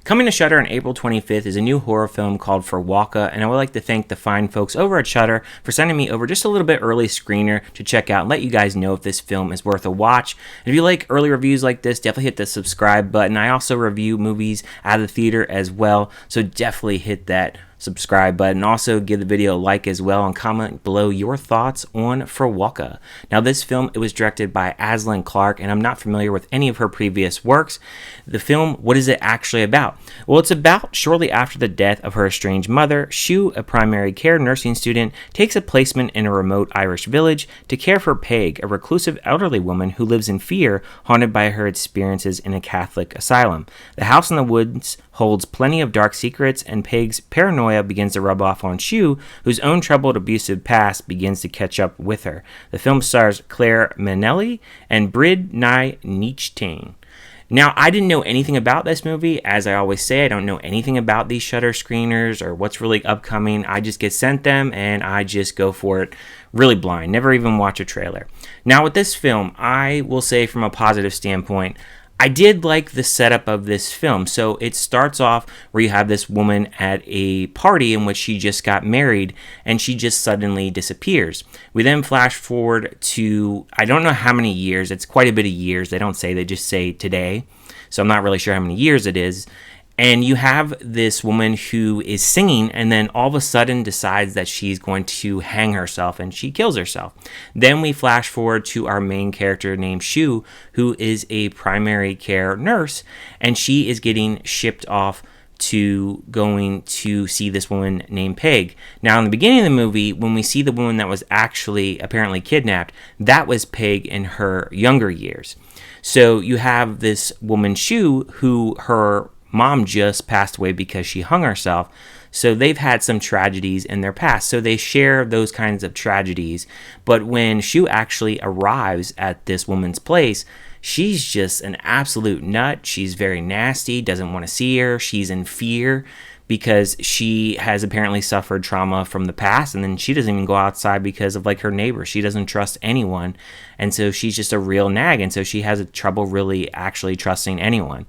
Coming to Shudder on April 25th is a new horror film called Frewaka, and I would like to thank the fine folks over at Shudder for sending me over just a little bit early screener to check out and let you guys know if this film is worth a watch. And if you like early reviews like this, definitely hit the subscribe button. I also review movies out of the theater as well, so definitely hit that subscribe button. Also give the video a like as well and comment below your thoughts on Frewaka. Now this film, it was directed by Aislinn Clarke, and I'm not familiar with any of her previous works. The film, what is it actually about? Well, it's about shortly after the death of her estranged mother, Shoo, a primary care nursing student, takes a placement in a remote Irish village to care for Peig, a reclusive elderly woman who lives in fear, haunted by her experiences in a Catholic asylum. The house in the woods holds plenty of dark secrets, and Peig's paranoia begins to rub off on Shoo, whose own troubled abusive past begins to catch up with her. The film stars Clare Monnelly and Brid N Neachtain. Now, I didn't know anything about this movie. As I always say, I don't know anything about these Shudder screeners or what's really upcoming. I just get sent them and I just go for it really blind. Never even watch a trailer. Now, with this film, I will say from a positive standpoint, I did like the setup of this film. So it starts off where you have this woman at a party in which she just got married and she just suddenly disappears. We then flash forward to, I don't know how many years, it's quite a bit of years. They don't say, they just say today. So I'm not really sure how many years it is. And you have this woman who is singing and then all of a sudden decides that she's going to hang herself and she kills herself. Then we flash forward to our main character named Shoo, who is a primary care nurse, and she is getting shipped off to going to see this woman named Peig. Now, in the beginning of the movie, when we see the woman that was actually apparently kidnapped, that was Peig in her younger years. So you have this woman, Shoo, who her mom just passed away because she hung herself. So they've had some tragedies in their past. So they share those kinds of tragedies. But when Shoo actually arrives at this woman's place, she's just an absolute nut. She's very nasty, doesn't want to see her. She's in fear because she has apparently suffered trauma from the past, and then she doesn't even go outside because of like her neighbors. She doesn't trust anyone, and so she's just a real nag, and so she has trouble really actually trusting anyone.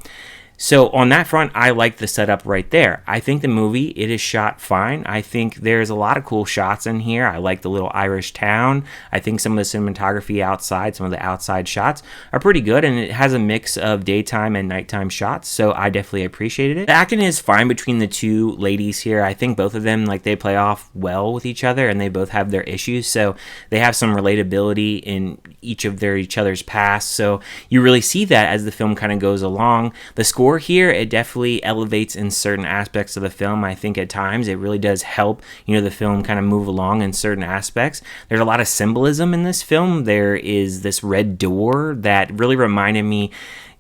So on that front, I like the setup right there. I think the movie, it is shot fine. I think there's a lot of cool shots in here. I like the little Irish town. I think some of the cinematography outside, some of the outside shots are pretty good, and it has a mix of daytime and nighttime shots, so I definitely appreciated it. The acting is fine between the two ladies here. I think both of them, like, they play off well with each other, and they both have their issues, so they have some relatability in each other's past, so you really see that as the film kind of goes along. The score here, it definitely elevates in certain aspects of the film. I think at times it really does help, the film kind of move along in certain aspects. There's a lot of symbolism in this film. There is this red door that really reminded me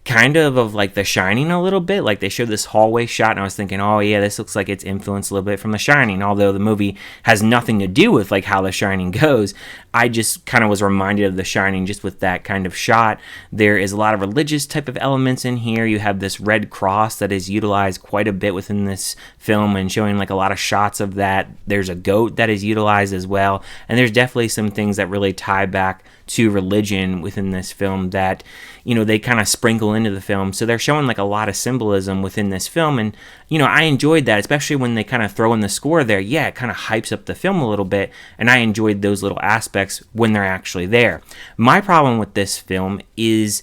kind of like The Shining a little bit. Like, they showed this hallway shot and I was thinking, oh yeah, this looks like it's influenced a little bit from The Shining, although the movie has nothing to do with like how The Shining goes. I just kind of was reminded of The Shining just with that kind of shot. There is a lot of religious type of elements in here. You have this red cross that is utilized quite a bit within this film and showing like a lot of shots of that. There's a goat that is utilized as well, and there's definitely some things that really tie back to religion within this film that they kind of sprinkle into the film. So they're showing like a lot of symbolism within this film, and I enjoyed that, especially when they kind of throw in the score there. Yeah, it kind of hypes up the film a little bit, and I enjoyed those little aspects when they're actually there. My problem with this film is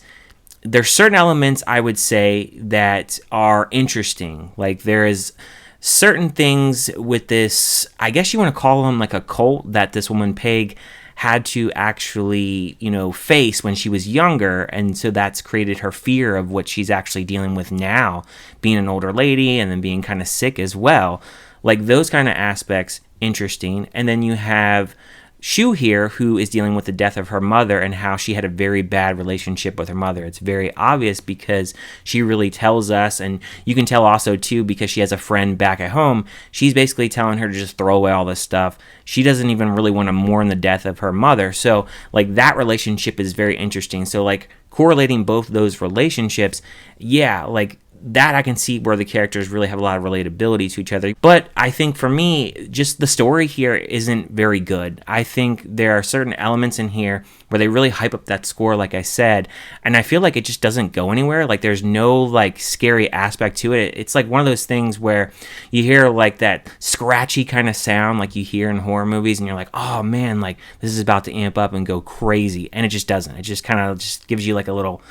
there's certain elements, I would say, that are interesting. Like, there is certain things with this, I guess you want to call them like a cult that this woman Peig had to actually, face when she was younger, and so that's created her fear of what she's actually dealing with now, being an older lady and then being kind of sick as well. Like, those kind of aspects, interesting. And then you have Shoo here, who is dealing with the death of her mother and how she had a very bad relationship with her mother. It's very obvious because she really tells us, and you can tell also too because she has a friend back at home. She's basically telling her to just throw away all this stuff. She doesn't even really want to mourn the death of her mother. So like, that relationship is very interesting. So like, correlating both those relationships, yeah, like that I can see where the characters really have a lot of relatability to each other. But I think for me, just the story here isn't very good. I think there are certain elements in here where they really hype up that score, like I said, and I feel like it just doesn't go anywhere. Like there's no like scary aspect to it. It's like one of those things where you hear like that scratchy kind of sound like you hear in horror movies, and you're like, oh man, like this is about to amp up and go crazy, and it just doesn't. It just kind of just gives you like a little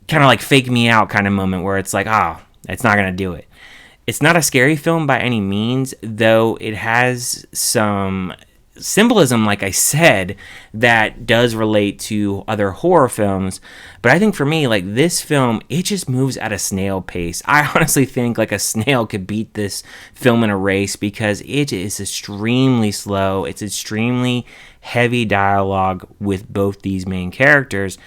kind of like fake me out kind of moment where it's like, oh, it's not gonna do it. It's not a scary film by any means, though it has some symbolism, like I said, that does relate to other horror films. But I think for me, like this film, it just moves at a snail pace. I honestly think like a snail could beat this film in a race because it is extremely slow. It's extremely heavy dialogue with both these main characters.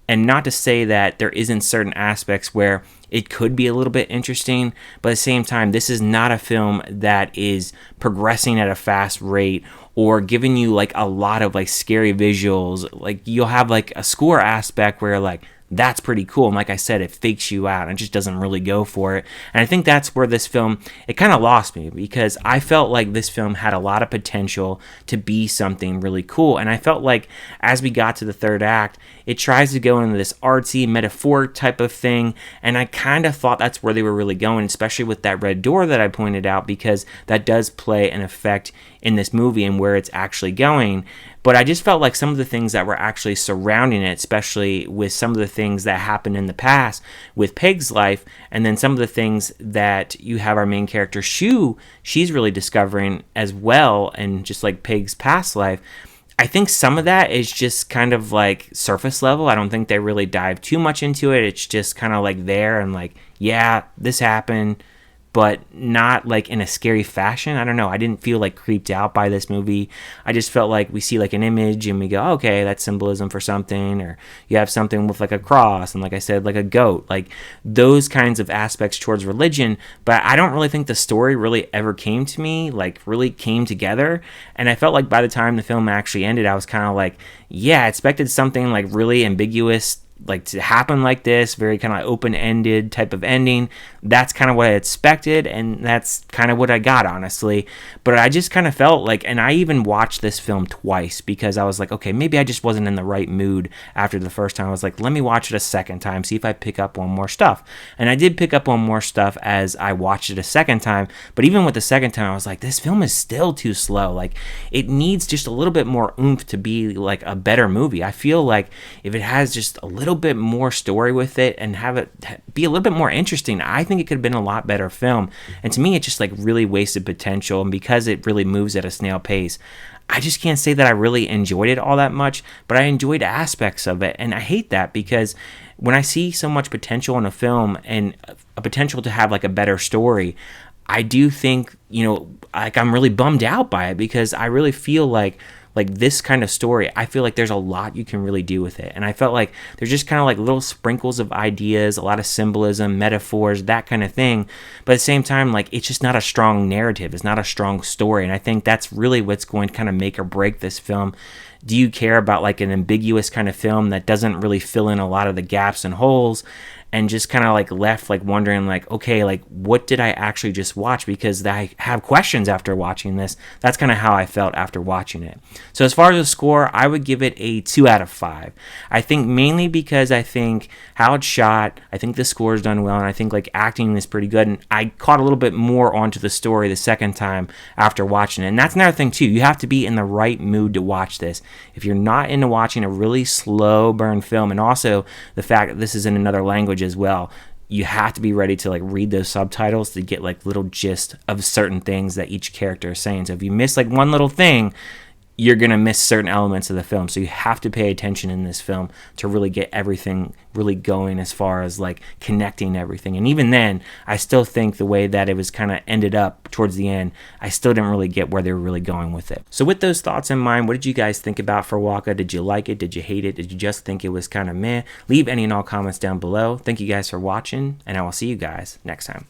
And not to say that there isn't certain aspects where it could be a little bit interesting, but at the same time, this is not a film that is progressing at a fast rate or giving you like a lot of like scary visuals. Like you'll have like a score aspect where like that's pretty cool, and like I said, it fakes you out and just doesn't really go for it. And I think that's where this film, it kind of lost me, because I felt like this film had a lot of potential to be something really cool. And I felt like as we got to the third act, it tries to go into this artsy metaphoric type of thing, and I kind of thought that's where they were really going, especially with that red door that I pointed out, because that does play an effect in this movie and where it's actually going. But I just felt like some of the things that were actually surrounding it, especially with some of the things that happened in the past with Peig's life, and then some of the things that you have our main character Shoo, she's really discovering as well, and just like Peig's past life, I think some of that is just kind of like surface level. I don't think they really dive too much into it. It's just kind of like there and like, yeah, this happened, but not like in a scary fashion. I don't know. I didn't feel like creeped out by this movie. I just felt like we see like an image and we go, okay, that's symbolism for something. Or you have something with like a cross and like I said, like a goat, like those kinds of aspects towards religion. But I don't really think the story really ever came to me, like really came together. And I felt like by the time the film actually ended, I was kind of like, yeah, I expected something like really ambiguous, like to happen like this, very kind of open-ended type of ending. That's kind of what I expected, and that's kind of what I got, honestly. But I just kind of felt like, and I even watched this film twice because I was like, okay, maybe I just wasn't in the right mood after the first time. I was like, let me watch it a second time, see if I pick up on more stuff. And I did pick up on more stuff as I watched it a second time, but even with the second time, I was like, this film is still too slow. Like, it needs just a little bit more oomph to be like a better movie. I feel like if it has just a little bit more story with it and have it be a little bit more interesting, I think it could have been a lot better film. And to me, it just like really wasted potential. And because it really moves at a snail pace, I just can't say that I really enjoyed it all that much, but I enjoyed aspects of it. And I hate that, because when I see so much potential in a film and a potential to have like a better story, I do think, you know, like I'm really bummed out by it, because I really feel like this kind of story, I feel like there's a lot you can really do with it. And I felt like there's just kind of like little sprinkles of ideas, a lot of symbolism, metaphors, that kind of thing. But at the same time, like, it's just not a strong narrative. It's not a strong story. And I think that's really what's going to kind of make or break this film. Do you care about like an ambiguous kind of film that doesn't really fill in a lot of the gaps and holes, and just kind of like left like wondering like, okay, like what did I actually just watch? Because I have questions after watching this. That's kind of how I felt after watching it. So as far as the score, I would give it a 2 out of 5. I think mainly because I think how it's shot, I think the score is done well, and I think like acting is pretty good. And I caught a little bit more onto the story the second time after watching it. And that's another thing too. You have to be in the right mood to watch this. If you're not into watching a really slow burn film, and also the fact that this is in another language as well, you have to be ready to like read those subtitles to get like little gist of certain things that each character is saying. So if you miss like one little thing, you're going to miss certain elements of the film. So you have to pay attention in this film to really get everything really going as far as like connecting everything. And even then, I still think the way that it was kind of ended up towards the end, I still didn't really get where they were really going with it. So with those thoughts in mind, what did you guys think about Frewaka? Did you like it? Did you hate it? Did you just think it was kind of meh? Leave any and all comments down below. Thank you guys for watching, and I will see you guys next time.